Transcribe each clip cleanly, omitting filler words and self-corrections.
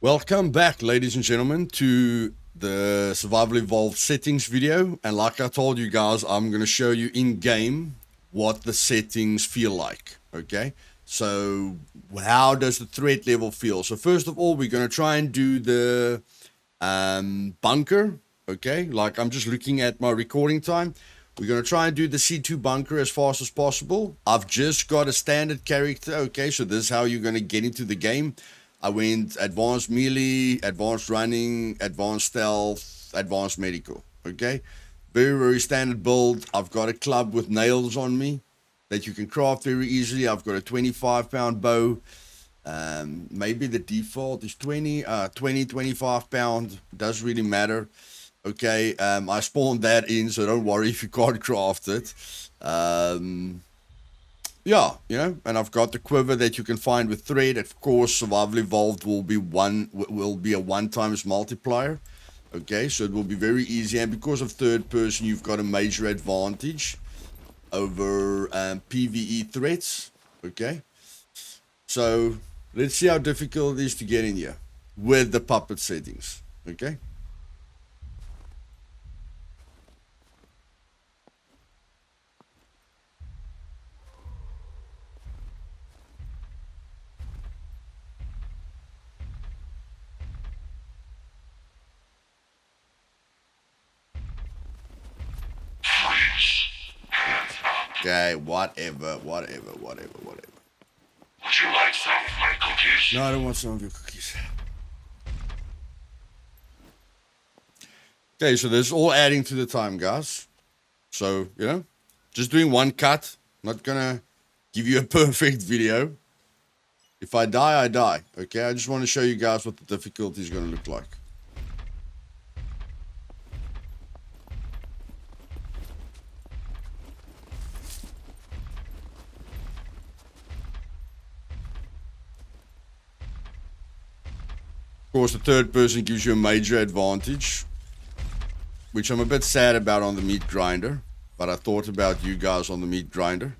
Welcome back, ladies and gentlemen, to the Survival Evolved settings video. And like I told you guys, I'm going to show you in game what the settings feel like. Okay, so how does the threat level feel? So first of all, we're going to try and do the bunker. Okay, like I'm just looking at my recording time. We're going to try and do the C2 bunker as fast as possible. I've just got a standard character. Okay, so this is how you're going to get into the game. I went advanced melee, advanced running, advanced stealth, advanced medical. Okay, very, very standard build. I've got a club with nails on me that you can craft very easily. I've got a 25-pound bow. Maybe the default is 25 pound. Doesn't really matter. Okay, I spawned that in, so don't worry if you can't craft it. Yeah, and I've got the quiver that you can find with thread. Of course, Survival Evolved will be a 1 times multiplier. Okay, so it will be very easy, and because of third person, you've got a major advantage over PvE threats. Okay, so let's see how difficult it is to get in here with the puppet settings. Okay. Okay, whatever. Would you like some of my cookies? No, I don't want some of your cookies. Okay, so this is all adding to the time, guys. So, just doing one cut. Not gonna give you a perfect video. If I die, I die. Okay, I just want to show you guys what the difficulty is gonna look like. Of course, the third person gives you a major advantage, which I'm a bit sad about on the meat grinder, but I thought about you guys on the meat grinder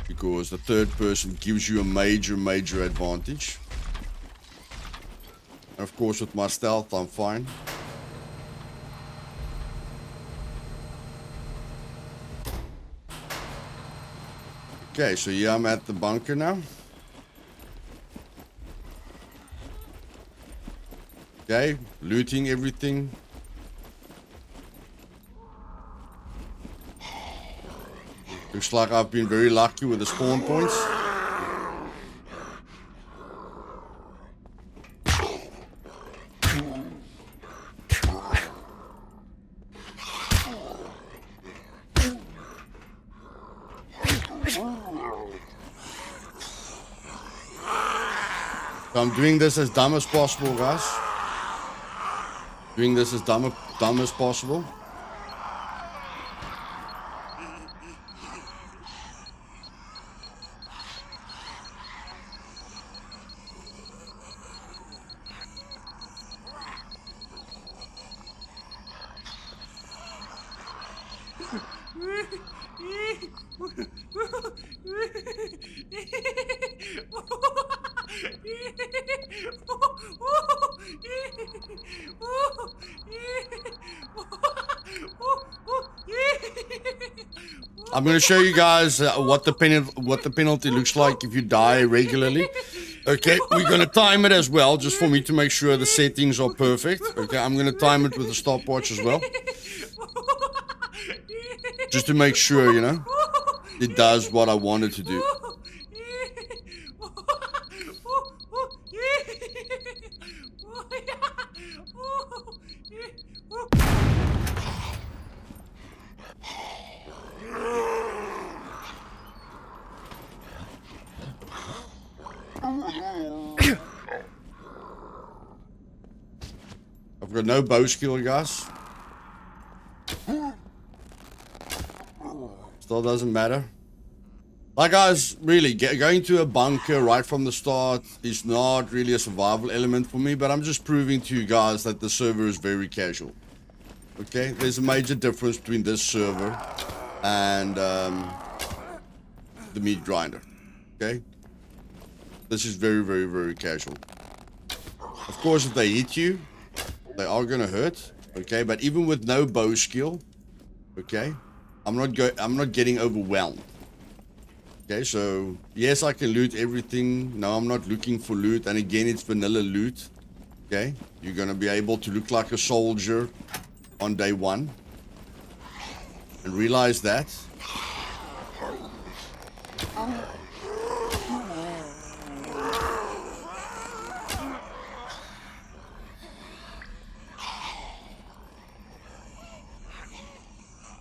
because the third person gives you a major advantage. And of course, with my stealth, I'm fine. Okay, so yeah, I'm at the bunker now. Okay, looting everything. Looks like I've been very lucky with the spawn points. So I'm doing this as dumb as possible, guys. Doing this as dumb as possible. I'm gonna show you guys what the penalty looks like if you die regularly. Okay, we're gonna time it as well, just for me to make sure the settings are perfect. Okay, I'm gonna time it with a stopwatch as well, just to make sure it does what I want it to do. I've got no bow skill, guys. Still doesn't matter. Like, guys, really, going to a bunker right from the start is not really a survival element for me, but I'm just proving to you guys that the server is very casual. Okay, there's a major difference between this server and the meat grinder. Okay, this is very casual. Of course, if they hit you, they are gonna hurt. Okay, but even with no bow skill, okay, I'm not getting overwhelmed. Okay, so yes, I can loot everything. No, I'm not looking for loot. And again, it's vanilla loot. Okay, you're gonna be able to look like a soldier on day one. And realize that.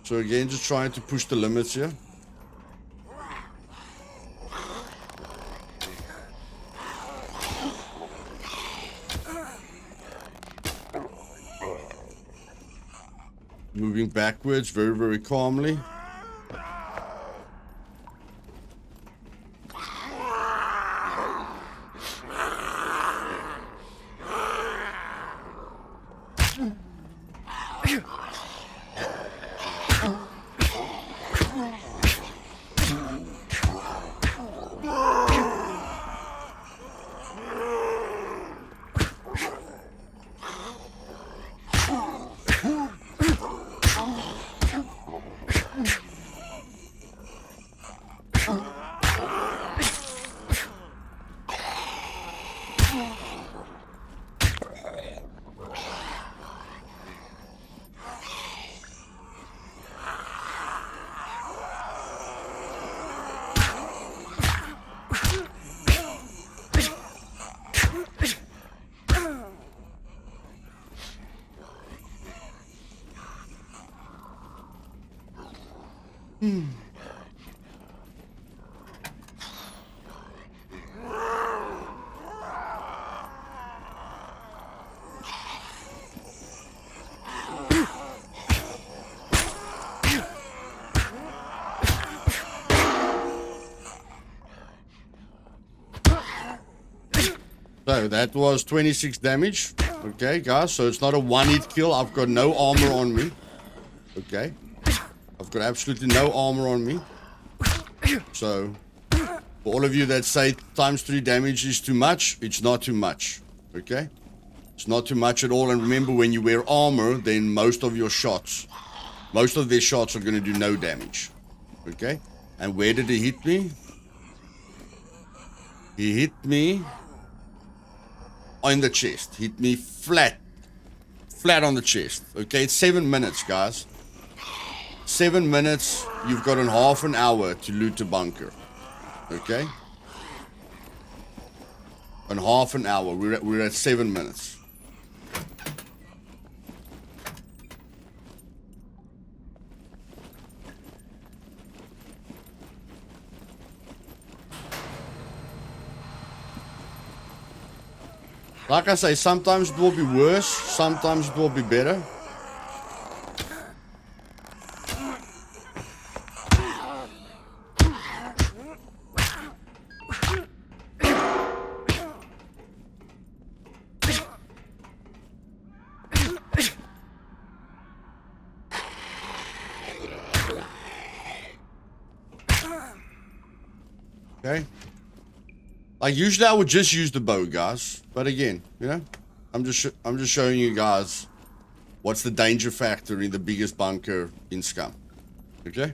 So again, just trying to push the limits here. Moving backwards very, very calmly. So that was 26 damage. Okay, guys, so it's not a one-hit kill. I've got no armor on me. Okay, I've got absolutely no armor on me. So for all of you that say times 3 damage is too much, it's not too much. Okay, it's not too much at all. And remember, when you wear armor, then most of their shots are going to do no damage. Okay, and where did he hit me? He hit me on the chest. Hit me flat on the chest. Okay, it's 7 minutes, guys. 7 minutes. You've got in half an hour to loot a bunker. Okay, in half an hour. We're at 7 minutes. Like I say, sometimes it will be worse, sometimes it will be better. Okay. Like usually I would just use the bow, guys. But again, you know, I'm just showing you guys what's the danger factor in the biggest bunker in Scum. Okay?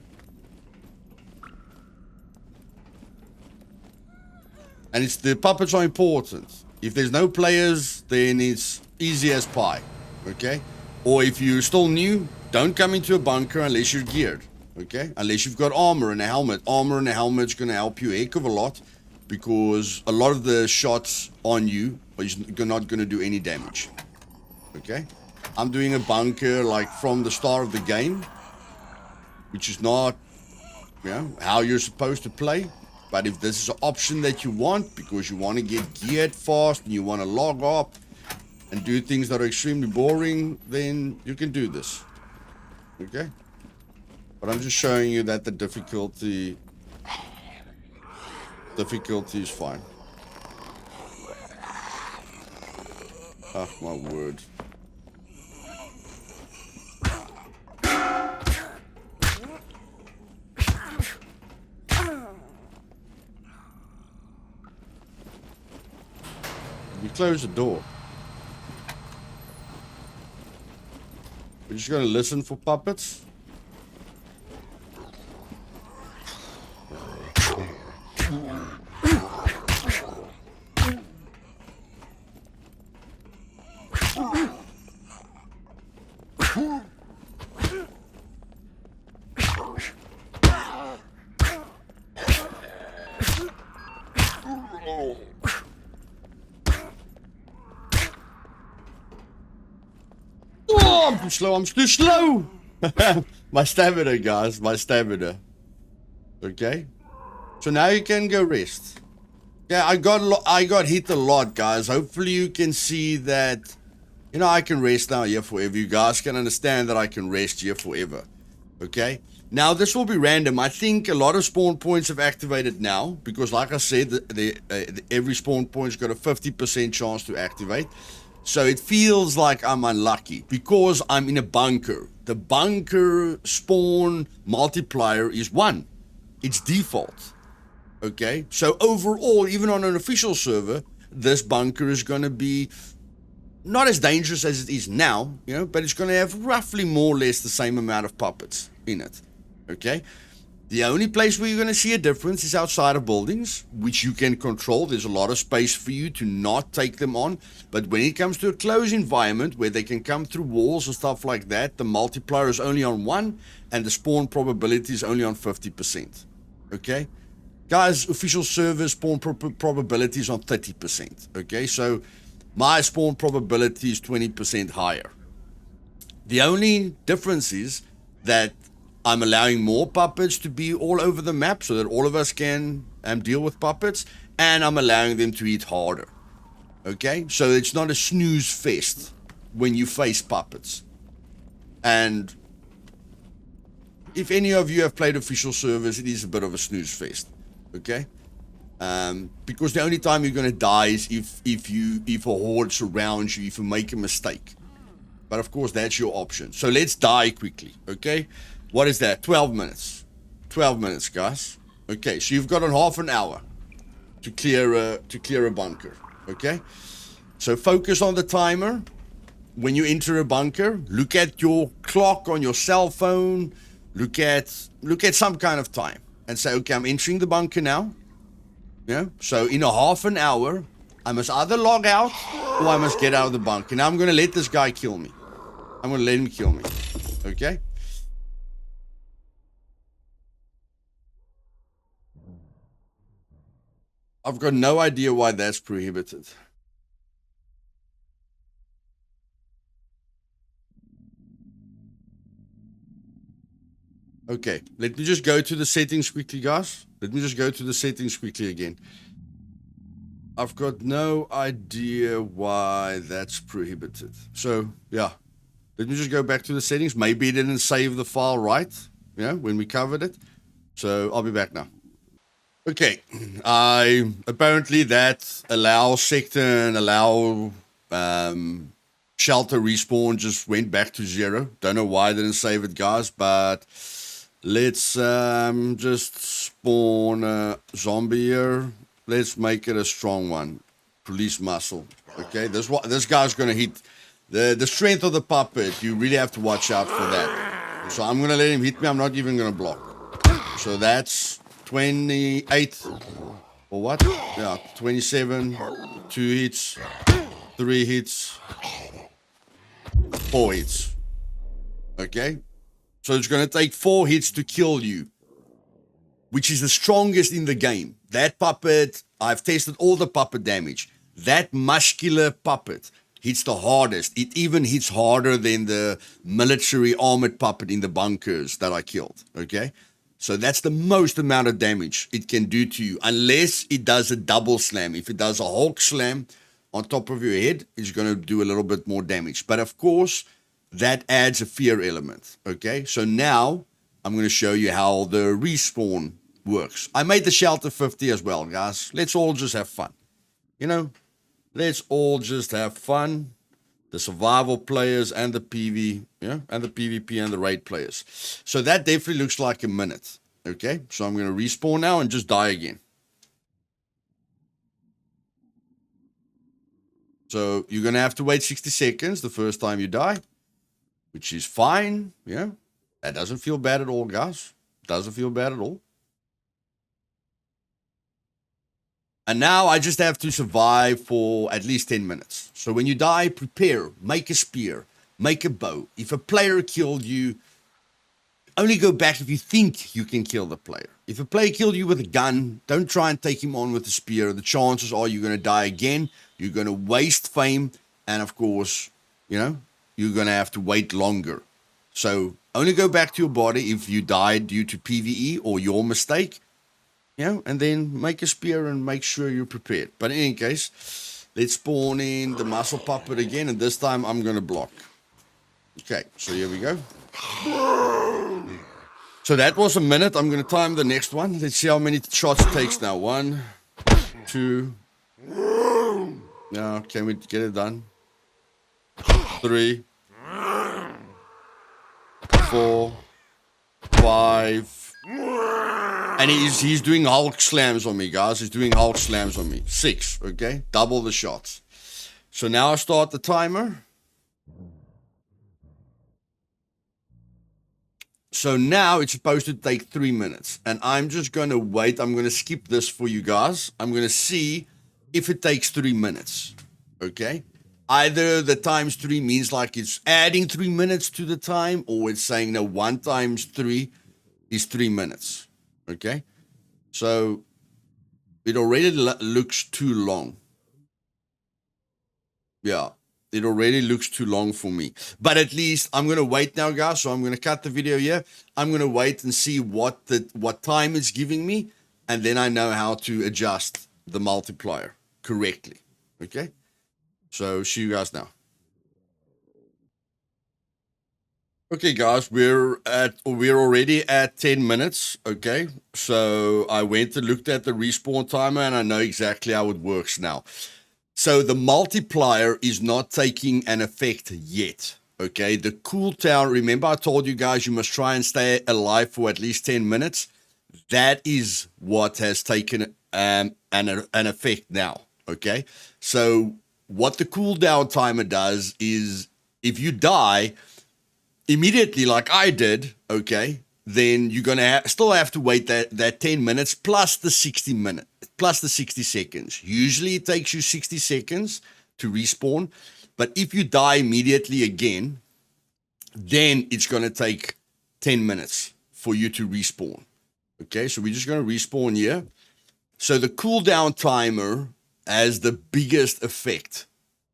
And it's the puppets are important. If there's no players, then it's easy as pie. Okay? Or if you're still new, don't come into a bunker unless you're geared. Okay? Unless you've got armor and a helmet. Armor and a helmet's gonna help you a heck of a lot, because a lot of the shots on you are not going to do any damage. Okay? I'm doing a bunker like from the start of the game, which is not, you know, how you're supposed to play. But if this is an option that you want, because you want to get geared fast and you want to log up and do things that are extremely boring, then you can do this. Okay? But I'm just showing you that the difficulty is fine. Oh my word. You close the door. We're just gonna listen for puppets. Oh, I'm too slow. I'm too slow. My stamina, guys. My stamina. Okay. So now you can go rest. Yeah, I got hit a lot, guys. Hopefully you can see that, you know, I can rest now here forever. You guys can understand that I can rest here forever. Okay. Now this will be random. I think a lot of spawn points have activated now because, like I said, every spawn point's got a 50% chance to activate. So it feels like I'm unlucky because I'm in a bunker. The bunker spawn multiplier is 1. It's default. Okay, so overall, even on an official server, this bunker is going to be not as dangerous as it is now, you know, but it's going to have roughly more or less the same amount of puppets in it. Okay, the only place where you're going to see a difference is outside of buildings, which you can control. There's a lot of space for you to not take them on, but when it comes to a closed environment where they can come through walls and stuff like that, the multiplier is only on 1 and the spawn probability is only on 50%. Okay. Guys, official server spawn probability is on 30%. Okay, so my spawn probability is 20% higher. The only difference is that I'm allowing more puppets to be all over the map so that all of us can deal with puppets, and I'm allowing them to hit harder. Okay, so it's not a snooze fest when you face puppets. And if any of you have played official servers, it is a bit of a snooze fest. Okay, because the only time you're going to die is if a horde surrounds you, if you make a mistake. But of course, that's your option. So let's die quickly. Okay, what is that? 12 minutes. 12 minutes, guys. Okay, so you've got a half an hour to clear a bunker. Okay, so focus on the timer. When you enter a bunker, look at your clock on your cell phone. Look at some kind of time. And say, okay, I'm entering the bunker now. Yeah. So in a half an hour, I must either log out or I must get out of the bunker. Now I'm going to let this guy kill me. I'm going to let him kill me. Okay. I've got no idea why that's prohibited. Okay, let me just go to the settings quickly, guys. Let me just go to the settings quickly again. I've got no idea why that's prohibited. So, yeah. Let me just go back to the settings. Maybe it didn't save the file right, you know, when we covered it. So, I'll be back now. Okay. Apparently that allow sector and allow shelter respawn just went back to 0. Don't know why I didn't save it, guys, but let's just spawn a zombie here. Let's make it a strong one. Police muscle. Okay, this guy's gonna hit the strength of the puppet. You really have to watch out for that. So I'm gonna let him hit me. I'm not even gonna block. So that's 28 or what? Yeah, 27. 2 hits, 3 hits, 4 hits. Okay, so it's gonna take 4 hits to kill you, which is the strongest in the game. That puppet, I've tested all the puppet damage. That muscular puppet hits the hardest. It even hits harder than the military armored puppet in the bunkers that I killed, okay? So that's the most amount of damage it can do to you, unless it does a double slam. If it does a Hulk slam on top of your head, it's going to do a little bit more damage. But of course, that adds a fear element, okay? So now I'm going to show you how the respawn works. I made the shelter 50 as well, guys. Let's all just have fun. You know, let's all just have fun. The survival players and the PV, yeah, and the PvP and the raid players. So that definitely looks like a minute. Okay, so I'm going to respawn now and just die again. So you're going to have to wait 60 seconds the first time you die. which is fine. Yeah, that doesn't feel bad at all, guys. Doesn't feel bad at all. And now I just have to survive for at least 10 minutes. So when you die, prepare, make a spear, make a bow. If a player killed you, only go back if you think you can kill the player. If a player killed you with a gun, don't try and take him on with a spear. The chances are you're going to die again. You're going to waste fame. And of course, you know, you're going to have to wait longer. So only go back to your body if you died due to PvE or your mistake. You know, and then make a spear and make sure you're prepared. But in any case, let's spawn in the muscle puppet again. And this time I'm going to block. Okay, so here we go. So that was a minute. I'm going to time the next one. Let's see how many shots it takes now. 1, 2. Now, can we get it done? 3, 4, 5. And he's doing Hulk slams on me, guys. He's doing Hulk slams on me. 6, okay? Double the shots. So now I start the timer. So now it's supposed to take 3 minutes. And I'm just going to wait. I'm going to skip this for you guys. I'm going to see if it takes 3 minutes, okay? Either the times 3 means like it's adding 3 minutes to the time, or it's saying, no, 1 times 3 is 3 minutes. Okay, so it already looks too long. Yeah, it already looks too long for me. But at least I'm going to wait now, guys. So I'm going to cut the video here. I'm going to wait and see what time it's giving me. And then I know how to adjust the multiplier correctly. Okay, so see you guys now. Okay, guys, we're already at 10 minutes. Okay, so I went and looked at the respawn timer, and I know exactly how it works now. So the multiplier is not taking an effect yet. Okay, the cooldown. Remember, I told you guys you must try and stay alive for at least 10 minutes. That is what has taken an effect now. Okay, so what the cooldown timer does is, if you die immediately like I did, okay, then you're going to still have to wait that 10 minutes plus the 60 seconds. Usually it takes you 60 seconds to respawn. But if you die immediately again, then it's going to take 10 minutes for you to respawn. Okay, so we're just going to respawn here. So the cooldown timer has the biggest effect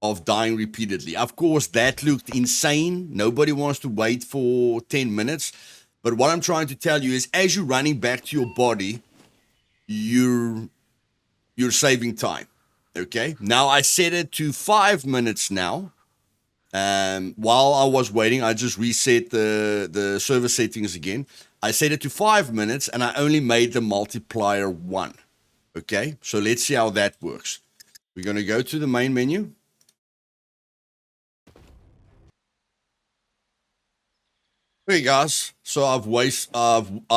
of dying repeatedly. Of course, that looked insane. Nobody wants to wait for 10 minutes. But what I'm trying to tell you is, as you're running back to your body, you're saving time. Okay? Now, I set it to 5 minutes now. While I was waiting, I just reset the server settings again. I set it to 5 minutes, and I only made the multiplier 1. Okay? So let's see how that works. We're going to go to the main menu. Okay, guys, so I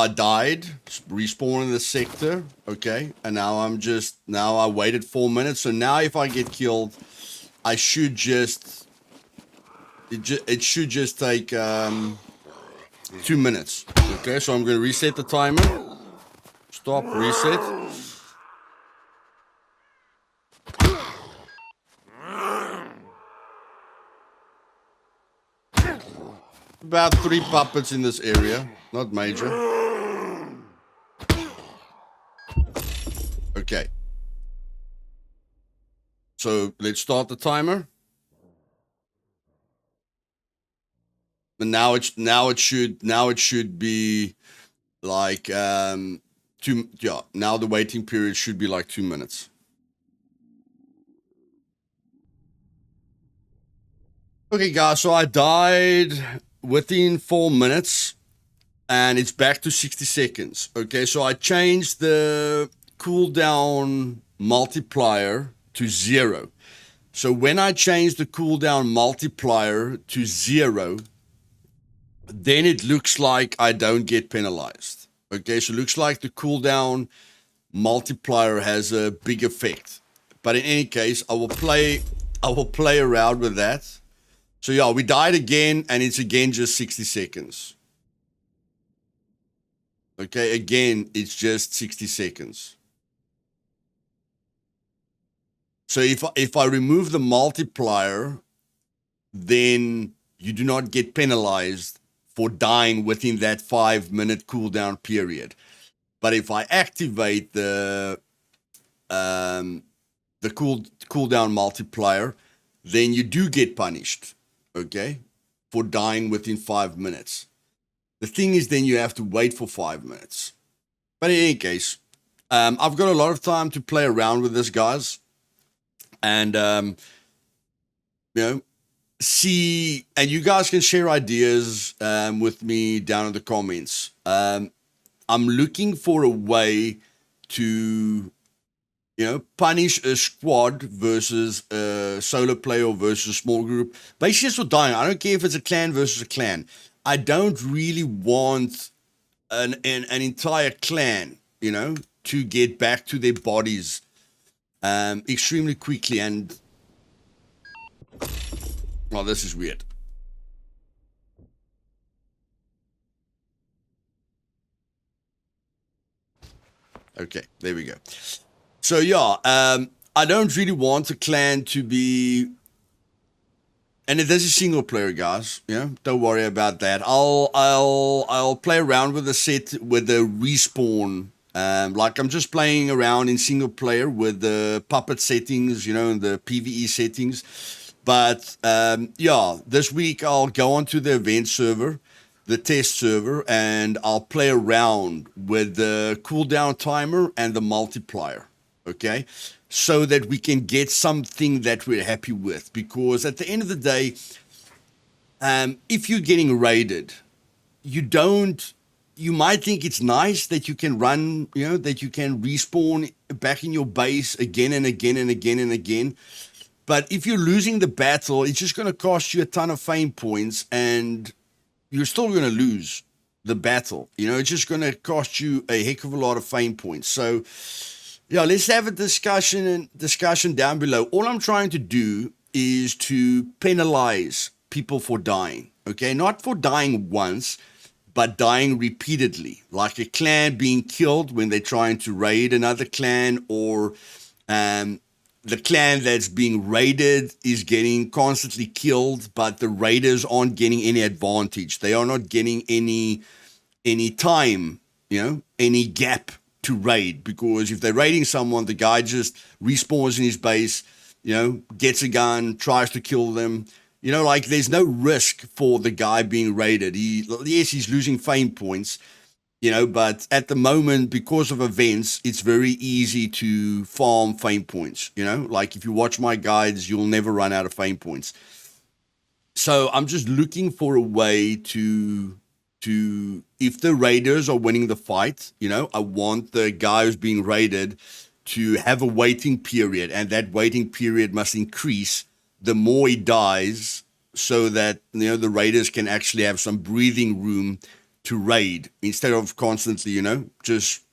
died, respawned in the sector, okay, and now I waited 4 minutes, so now if I get killed, I should just, it should just take 2 minutes, okay, so I'm going to reset the timer, stop, reset. About 3 puppets in this area, not major. Okay. So let's start the timer. And now it should be like now the waiting period should be like 2 minutes. Okay, guys, so I died within 4 minutes, and it's back to 60 seconds. Okay, so I changed the cooldown multiplier to 0. So when I change the cooldown multiplier to 0, then it looks like I don't get penalized. Okay, so it looks like the cooldown multiplier has a big effect. But in any case, I will play around with that. So yeah, we died again, and it's again just 60 seconds. Okay, again, it's just 60 seconds. So if I remove the multiplier, then you do not get penalized for dying within that 5-minute cooldown period. But if I activate the cooldown multiplier, then you do get punished, okay, for dying within 5 minutes. The thing is, then you have to wait for 5 minutes. But in any case, I've got a lot of time to play around with this, guys, and you know, see, and you guys can share ideas with me down in the comments. I'm looking for a way to punish a squad versus a solo player or versus a small group. Basically, just for dying. I don't care if it's a clan versus a clan. I don't really want an entire clan, to get back to their bodies extremely quickly. And well, this is weird. Okay, there we go. So yeah, I don't really want a clan to be, and it is a single player, guys. Don't worry about that. I'll play around with the set with the respawn. Like I'm just playing around in single player with the puppet settings, and the PvE settings. But yeah, this week I'll go onto the event server, the test server, and I'll play around with the cooldown timer and the multiplier. Okay, so that we can get something that we're happy with. Because at the end of the day, if you're getting raided, you might think it's nice that you can run, that you can respawn back in your base again and again and again and again. But if you're losing the battle, it's just going to cost you a ton of fame points, and you're still going to lose the battle. It's just going to cost you a heck of a lot of fame points. So yeah, let's have a discussion down below. All I'm trying to do is to penalize people for dying, okay? Not for dying once, but dying repeatedly, like a clan being killed when they're trying to raid another clan, or the clan that's being raided is getting constantly killed, but the raiders aren't getting any advantage. They are not getting any time, any gap to raid, because if they're raiding someone, the guy just respawns in his base, gets a gun, tries to kill them. Like there's no risk for the guy being raided. Yes, he's losing fame points, but at the moment, because of events, it's very easy to farm fame points. Like if you watch my guides, you'll never run out of fame points. So I'm just looking for a way to if the raiders are winning the fight, I want the guy who's being raided to have a waiting period, and that waiting period must increase the more he dies, so that the raiders can actually have some breathing room to raid, instead of constantly, just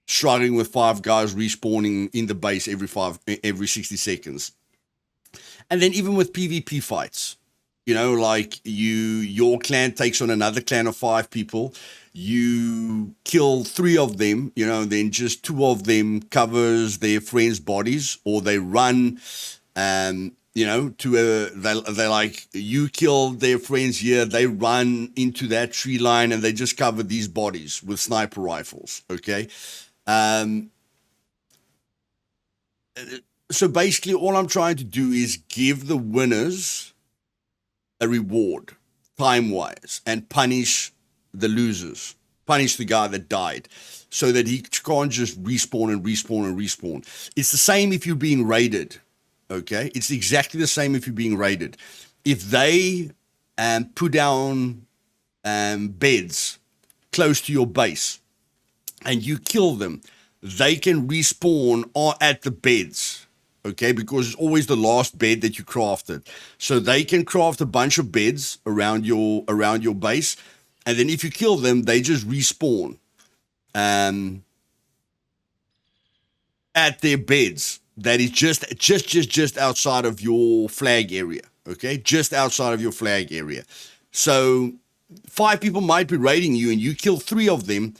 struggling with 5 guys respawning in the base every 60 seconds. And then even with PvP fights, like your clan takes on another clan of 5 people, you kill 3 of them, and then just 2 of them covers their friends' bodies, or they run, they like, you killed their friends here, they run into that tree line, and they just cover these bodies with sniper rifles, okay? So basically, all I'm trying to do is give the winners a reward, time-wise, and punish the losers, punish the guy that died, so that he can't just respawn and respawn and respawn. It's the same if you're being raided, okay? It's exactly the same if you're being raided. If they put down beds close to your base and you kill them, they can respawn at the beds, okay? Because it's always the last bed that you crafted. So they can craft a bunch of beds around your base, and then if you kill them, they just respawn at their beds that is just outside of your flag area, okay, just outside of your flag area. So 5 people might be raiding you and you kill 3 of them,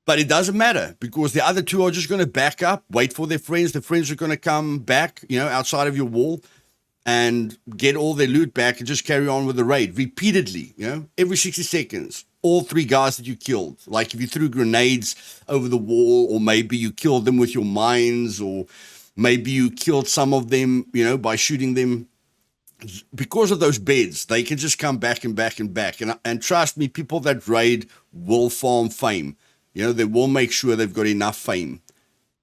but it doesn't matter because the other 2 are just going to back up, wait for their friends. The friends are going to come back, outside of your wall and get all their loot back and just carry on with the raid repeatedly, every 60 seconds. All 3 guys that you killed. Like if you threw grenades over the wall, or maybe you killed them with your mines, or maybe you killed some of them, by shooting them. Because of those beds, they can just come back and back and back. And trust me, people that raid will farm fame. They will make sure they've got enough fame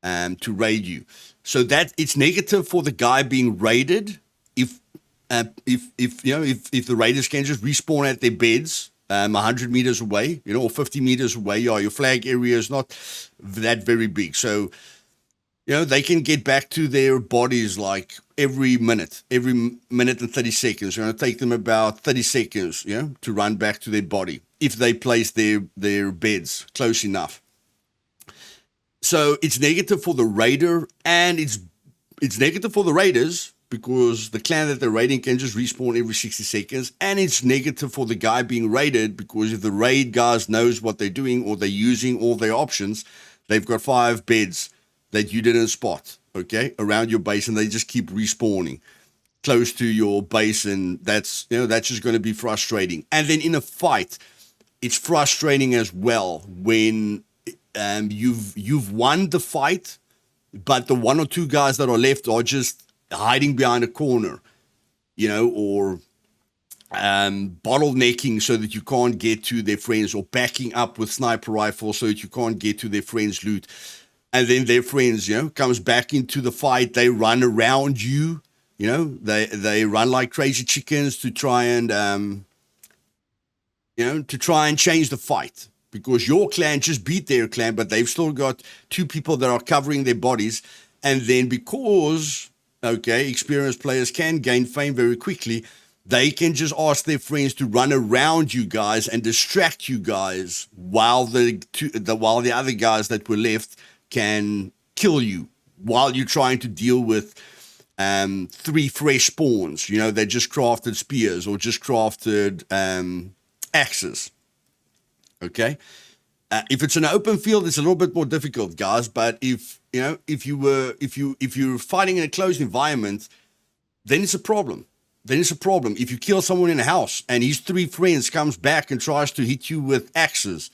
to raid you. So that it's negative for the guy being raided if the raiders can just respawn at their beds 100 meters away, or 50 meters away. Your flag area is not that very big. So, they can get back to their bodies like every minute and 30 seconds. It's going to take them about 30 seconds, to run back to their body if they place their beds close enough. So it's negative for the raider, and it's negative for the raiders because the clan that they're raiding can just respawn every 60 seconds. And it's negative for the guy being raided because if the raid guys knows what they're doing or they're using all their options, they've got 5 beds that you didn't spot, okay, around your base, and they just keep respawning close to your base, and that's just going to be frustrating. And then in a fight, it's frustrating as well when you've won the fight, but the 1 or 2 guys that are left are just hiding behind a corner, or bottlenecking so that you can't get to their friends, or backing up with sniper rifles so that you can't get to their friends' loot. And then their friends, comes back into the fight. They run around you, they run like crazy chickens to try and, change the fight because your clan just beat their clan, but they've still got 2 people that are covering their bodies. And then because, experienced players can gain fame very quickly, they can just ask their friends to run around you guys and distract you guys while the other guys that were left can kill you while you're trying to deal with 3 fresh spawns. They just crafted spears or just crafted axes. Okay, if it's an open field, it's a little bit more difficult, guys. But if you're fighting in a closed environment, then it's a problem. If you kill someone in a house and his 3 friends comes back and tries to hit you with axes,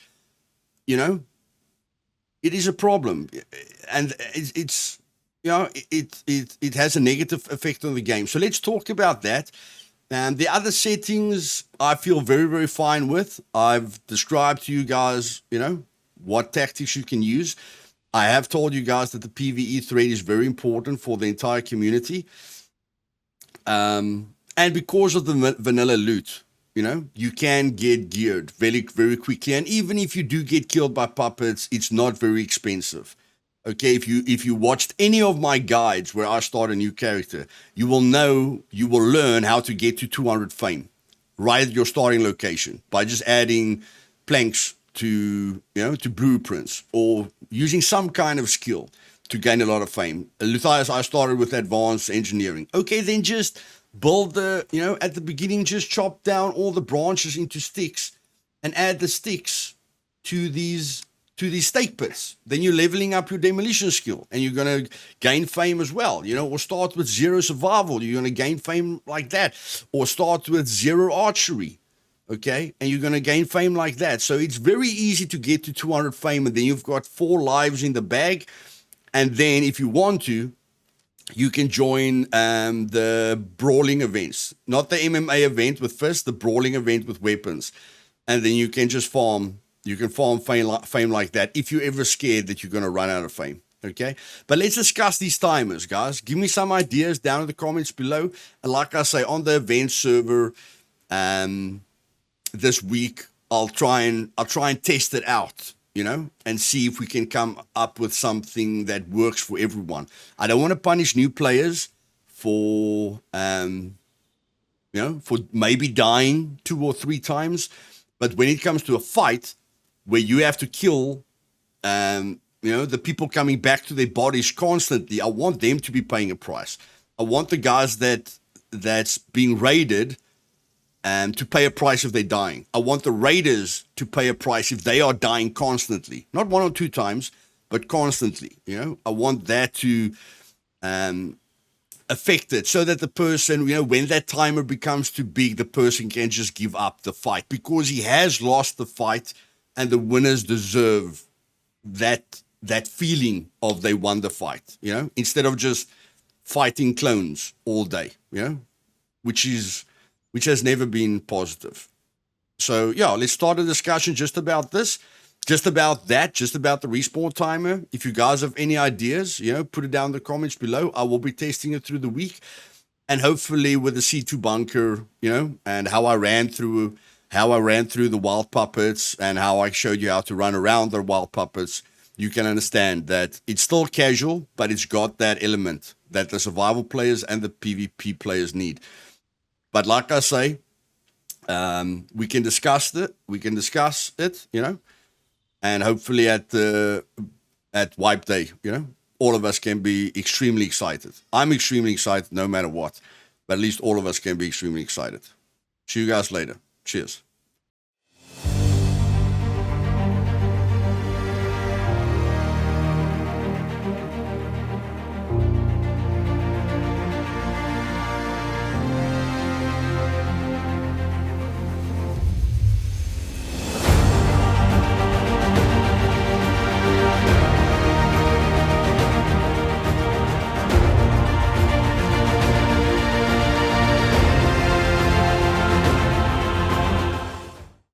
it is a problem, and it has a negative effect on the game. So let's talk about that. The other settings I feel very, very fine with. I've described to you guys, what tactics you can use. I have told you guys that the PvE thread is very important for the entire community. And because of the vanilla loot, you can get geared very, very quickly. And even if you do get killed by puppets, it's not very expensive. Okay, if you watched any of my guides where I start a new character, you will learn how to get to 200 fame right at your starting location by just adding planks to blueprints or using some kind of skill to gain a lot of fame. Luthais, I started with advanced engineering. Okay, then just build at the beginning, just chop down all the branches into sticks and add the sticks to these stake pits. Then you're leveling up your demolition skill and you're going to gain fame as well, or start with 0 survival. You're going to gain fame like that, or start with 0 archery. Okay. And you're going to gain fame like that. So it's very easy to get to 200 fame, and then you've got 4 lives in the bag. And then if you want to, you can join the brawling events, not the MMA event with fists, the brawling event with weapons. And then you can just farm. You can farm fame like that if you're ever scared that you're going to run out of fame. Okay. But let's discuss these timers, guys. Give me some ideas down in the comments below. And like I say, on the event server this week, I'll try and test it out, and see if we can come up with something that works for everyone. I don't want to punish new players for maybe dying 2 or 3 times. But when it comes to a fight where you have to kill, the people coming back to their bodies constantly, I want them to be paying a price. I want the guys that that's being raided to pay a price if they're dying. I want the raiders to pay a price if they are dying constantly, not 1 or 2 times, but constantly. You know, I want that to affect it so that the person, you know, when that timer becomes too big, the person can just give up the fight because he has lost the fight, and the winners deserve that feeling of they won the fight. You know, instead of just fighting clones all day. You know, which has never been positive. So yeah, let's start a discussion just about this, just about that, just about the respawn timer. If you guys have any ideas, you know, put it down in the comments below. I will be testing it through the week, and hopefully with the C2 bunker, you know, and how I ran through the wild puppets and how I showed you how to run around the wild puppets, you can understand that it's still casual, but it's got that element that the survival players and the PvP players need. But like I say, we can discuss it, you know, and hopefully at Wipe Day, you know, all of us can be extremely excited. I'm extremely excited no matter what, but at least all of us can be extremely excited. See you guys later. Cheers.